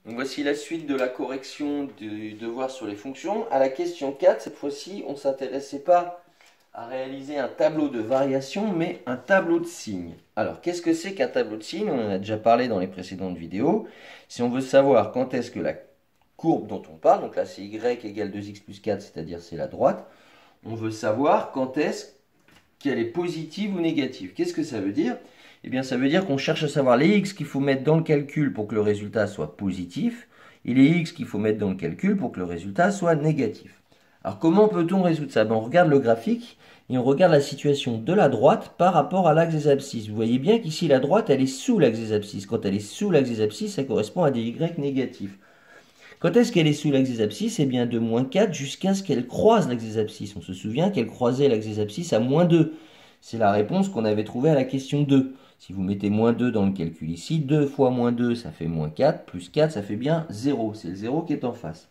Donc voici la suite de la correction du devoir sur les fonctions. À la question 4, cette fois-ci, on ne s'intéressait pas à réaliser un tableau de variation, mais un tableau de signes. Alors, qu'est-ce que c'est qu'un tableau de signes? On en a déjà parlé dans les précédentes vidéos. Si on veut savoir quand est-ce que la courbe dont on parle, donc là c'est y égale 2x plus 4, c'est-à-dire c'est la droite, on veut savoir quand est-ce qu'elle est positive ou négative. Qu'est-ce que ça veut dire? Eh bien, ça veut dire qu'on cherche à savoir les x qu'il faut mettre dans le calcul pour que le résultat soit positif et les x qu'il faut mettre dans le calcul pour que le résultat soit négatif. Alors, comment peut-on résoudre ça? On regarde le graphique et on regarde la situation de la droite par rapport à l'axe des abscisses. Vous voyez bien qu'ici, la droite, elle est sous l'axe des abscisses. Quand elle est sous l'axe des abscisses, ça correspond à des y négatifs. Quand est-ce qu'elle est sous l'axe des abscisses? Eh bien, de moins 4 jusqu'à ce qu'elle croise l'axe des abscisses. On se souvient qu'elle croisait l'axe des abscisses à moins 2. C'est la réponse qu'on avait trouvée à la question 2. Si vous mettez moins 2 dans le calcul ici, 2 fois moins 2, ça fait moins 4, plus 4, ça fait bien 0. C'est le 0 qui est en face.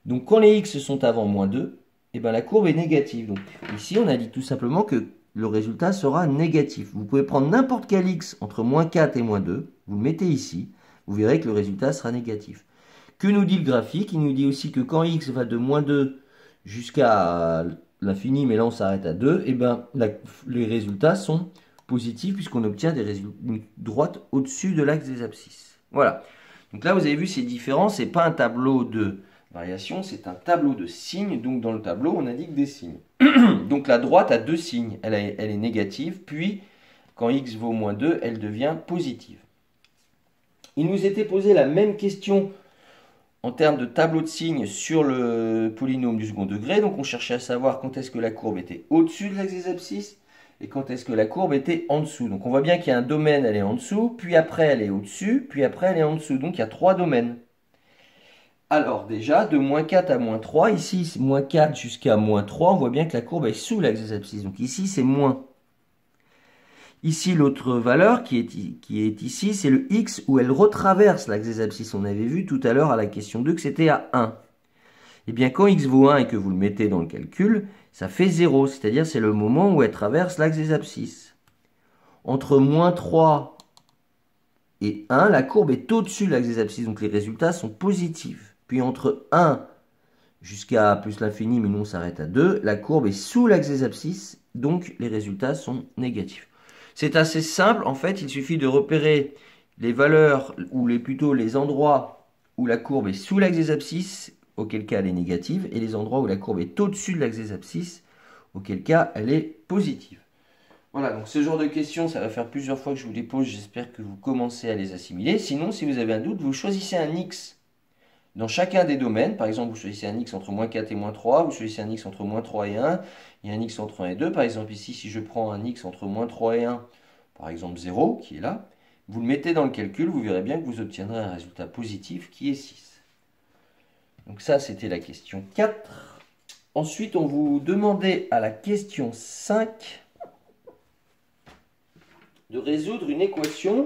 Donc, quand les x sont avant moins 2, eh bien, la courbe est négative. Donc, ici, on a dit tout simplement que le résultat sera négatif. Vous pouvez prendre n'importe quel x entre moins 4 et moins 2, vous le mettez ici, vous verrez que le résultat sera négatif. Que nous dit le graphique? Il nous dit aussi que quand x va de moins 2 jusqu'à l'infini, mais là on s'arrête à 2, et ben les résultats sont positifs puisqu'on obtient une droite au-dessus de l'axe des abscisses. Voilà. Donc là vous avez vu c'est différent, c'est pas un tableau de variation, c'est un tableau de signes. Donc dans le tableau on indique des signes. Donc la droite a deux signes, elle est négative, puis quand x vaut moins 2, elle devient positive. Il nous était posé la même question en termes de tableau de signes sur le polynôme du second degré. Donc on cherchait à savoir quand est-ce que la courbe était au-dessus de l'axe des abscisses et quand est-ce que la courbe était en dessous. Donc on voit bien qu'il y a un domaine, elle est en dessous, puis après elle est au-dessus, puis après elle est en dessous. Donc il y a trois domaines. Alors déjà, de moins 4 à moins 3, ici c'est moins 4 jusqu'à moins 3, on voit bien que la courbe est sous l'axe des abscisses. Donc ici c'est moins. Ici, l'autre valeur qui est ici, c'est le x où elle retraverse l'axe des abscisses. On avait vu tout à l'heure à la question 2 que c'était à 1. Eh bien, quand x vaut 1 et que vous le mettez dans le calcul, ça fait 0, c'est-à-dire c'est le moment où elle traverse l'axe des abscisses. Entre moins 3 et 1, la courbe est au-dessus de l'axe des abscisses, donc les résultats sont positifs. Puis entre 1 jusqu'à plus l'infini, mais nous on s'arrête à 2, la courbe est sous l'axe des abscisses, donc les résultats sont négatifs. C'est assez simple, en fait, il suffit de repérer les valeurs, ou plutôt les endroits où la courbe est sous l'axe des abscisses, auquel cas elle est négative, et les endroits où la courbe est au-dessus de l'axe des abscisses, auquel cas elle est positive. Voilà, donc ce genre de questions, ça va faire plusieurs fois que je vous les pose, j'espère que vous commencez à les assimiler. Sinon, si vous avez un doute, vous choisissez un x dans chacun des domaines. Par exemple, vous choisissez un x entre moins 4 et moins 3, vous choisissez un x entre moins 3 et 1, et un x entre 1 et 2. Par exemple, ici, si je prends un x entre moins 3 et 1, par exemple 0, qui est là, vous le mettez dans le calcul, vous verrez bien que vous obtiendrez un résultat positif qui est 6. Donc ça, c'était la question 4. Ensuite, on vous demandait à la question 5 de résoudre une équation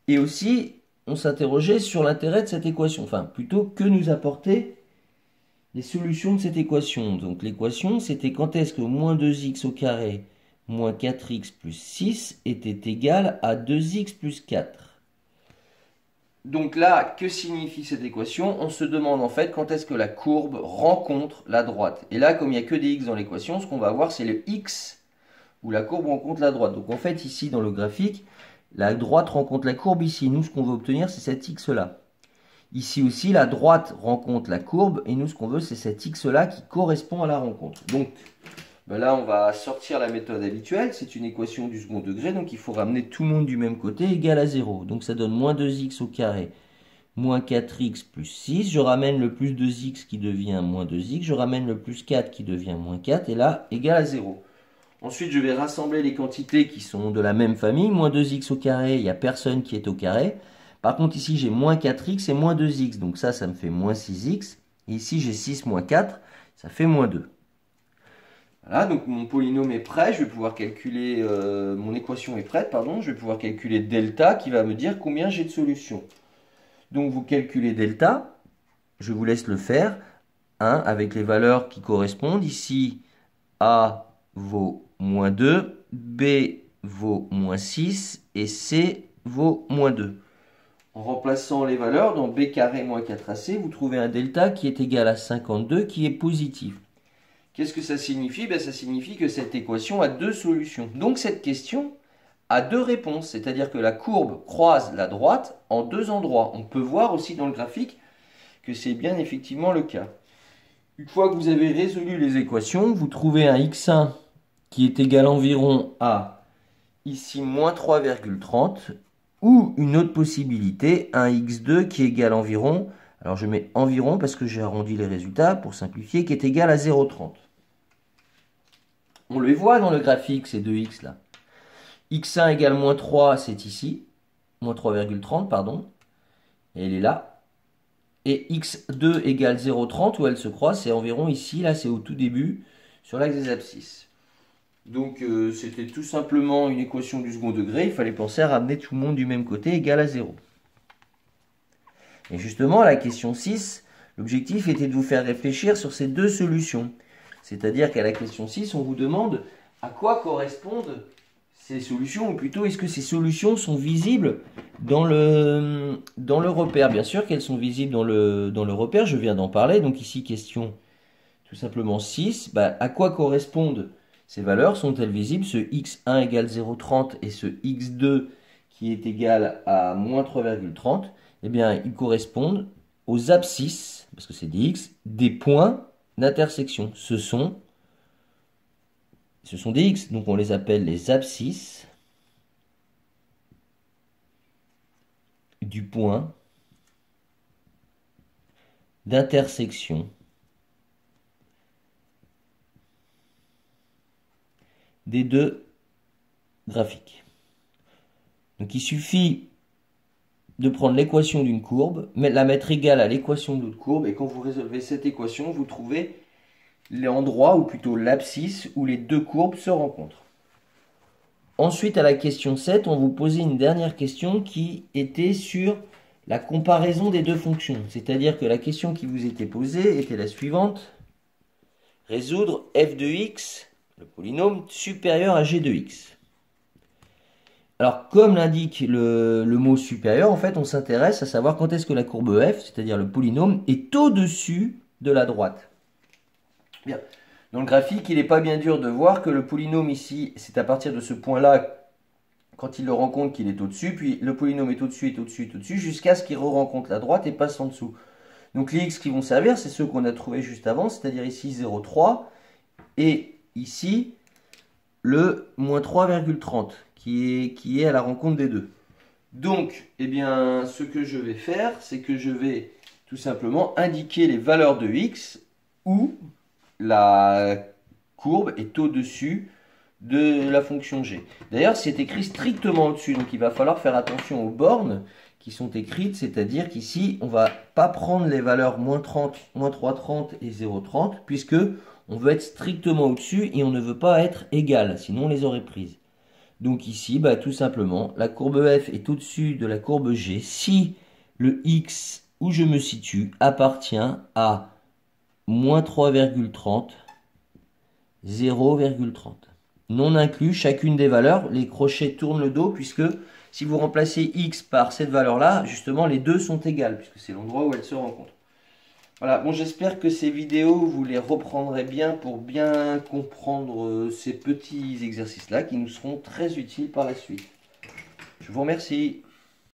et aussi on s'interrogeait sur l'intérêt de cette équation, enfin plutôt que nous apporter les solutions de cette équation. Donc l'équation c'était quand est-ce que moins 2x au carré moins 4x plus 6 était égal à 2x plus 4. Donc là, que signifie cette équation? On se demande en fait quand est-ce que la courbe rencontre la droite. Et là, comme il n'y a que des x dans l'équation, ce qu'on va voir c'est le x où la courbe rencontre la droite. Donc en fait, ici dans le graphique, la droite rencontre la courbe ici. Nous, ce qu'on veut obtenir, c'est cet x-là. Ici aussi, la droite rencontre la courbe. Et nous, ce qu'on veut, c'est cet x-là qui correspond à la rencontre. Donc là, on va sortir la méthode habituelle. C'est une équation du second degré. Donc il faut ramener tout le monde du même côté égal à 0. Donc ça donne moins 2x au carré moins 4x plus 6. Je ramène le plus 2x qui devient moins 2x. Je ramène le plus 4 qui devient moins 4. Et là, égal à 0. Ensuite, je vais rassembler les quantités qui sont de la même famille. Moins 2x au carré, il n'y a personne qui est au carré. Par contre, ici, j'ai moins 4x et moins 2x. Donc ça me fait moins 6x. Et ici, j'ai 6 moins 4, ça fait moins 2. Voilà, donc mon polynôme est prêt. Je vais pouvoir calculer, mon équation est prête, pardon. Je vais pouvoir calculer delta qui va me dire combien j'ai de solutions. Donc vous calculez delta. Je vous laisse le faire. Avec les valeurs qui correspondent. Ici, A vaut moins 2, B vaut moins 6 et C vaut moins 2. En remplaçant les valeurs dans b carré moins 4ac, vous trouvez un delta qui est égal à 52 qui est positif. Qu'est-ce que ça signifie? Ça signifie que cette équation a deux solutions. Donc cette question a deux réponses, c'est-à-dire que la courbe croise la droite en deux endroits. On peut voir aussi dans le graphique que c'est bien effectivement le cas. Une fois que vous avez résolu les équations, vous trouvez un x1 qui est égal environ à ici moins 3,30 ou une autre possibilité, un x2 qui est égal environ, alors je mets environ parce que j'ai arrondi les résultats pour simplifier, qui est égal à 0,30. On les voit dans le graphique, ces deux x là. x1 égale moins 3, c'est ici, moins 3,30, pardon, et elle est là. Et x2 égale 0,30, où elle se croise, c'est environ ici, là c'est au tout début, sur l'axe des abscisses. Donc c'était tout simplement une équation du second degré, il fallait penser à ramener tout le monde du même côté égal à 0. Et justement, à la question 6, l'objectif était de vous faire réfléchir sur ces deux solutions. C'est-à-dire qu'à la question 6, on vous demande à quoi correspondent ces solutions, ou plutôt est-ce que ces solutions sont visibles dans le repère. Bien sûr qu'elles sont visibles dans le repère, je viens d'en parler. Donc ici, question tout simplement 6, à quoi correspondent ces valeurs? Sont-elles visibles? Ce x1 égale 0,30 et ce x2 qui est égal à moins 3,30, eh bien, ils correspondent aux abscisses, parce que c'est des x, des points d'intersection. Ce sont des x, donc on les appelle les abscisses du point d'intersection des deux graphiques. Donc il suffit de prendre l'équation d'une courbe, la mettre égale à l'équation de l'autre courbe, et quand vous résolvez cette équation, vous trouvez l'endroit, ou plutôt l'abscisse, où les deux courbes se rencontrent. Ensuite, à la question 7, on vous posait une dernière question qui était sur la comparaison des deux fonctions. C'est-à-dire que la question qui vous était posée était la suivante. Résoudre f de x, le polynôme, supérieur à g de x. Alors, comme l'indique le mot supérieur, en fait, on s'intéresse à savoir quand est-ce que la courbe f, c'est-à-dire le polynôme, est au-dessus de la droite. Bien. Dans le graphique, il n'est pas bien dur de voir que le polynôme ici, c'est à partir de ce point-là, quand il le rencontre, qu'il est au-dessus, puis le polynôme est au-dessus, est au-dessus, est au-dessus, jusqu'à ce qu'il re-rencontre la droite et passe en dessous. Donc les x qui vont servir, c'est ceux qu'on a trouvés juste avant, c'est-à-dire ici 0,3, et ici le moins 3,30, qui est à la rencontre des deux. Donc, eh bien, ce que je vais faire, c'est que je vais tout simplement indiquer les valeurs de x où la courbe est au-dessus de la fonction g. D'ailleurs, c'est écrit strictement au-dessus, donc il va falloir faire attention aux bornes qui sont écrites, c'est-à-dire qu'ici, on ne va pas prendre les valeurs moins 30, moins 3,30 et 0,30, puisque on veut être strictement au-dessus et on ne veut pas être égal, sinon on les aurait prises. Donc ici, tout simplement, la courbe f est au-dessus de la courbe g si le x où je me situe appartient à moins 3,30, 0,30. Non inclus chacune des valeurs, les crochets tournent le dos, puisque si vous remplacez x par cette valeur-là, justement, les deux sont égales, puisque c'est l'endroit où elles se rencontrent. Voilà, bon, j'espère que ces vidéos, vous les reprendrez bien pour bien comprendre ces petits exercices-là qui nous seront très utiles par la suite. Je vous remercie.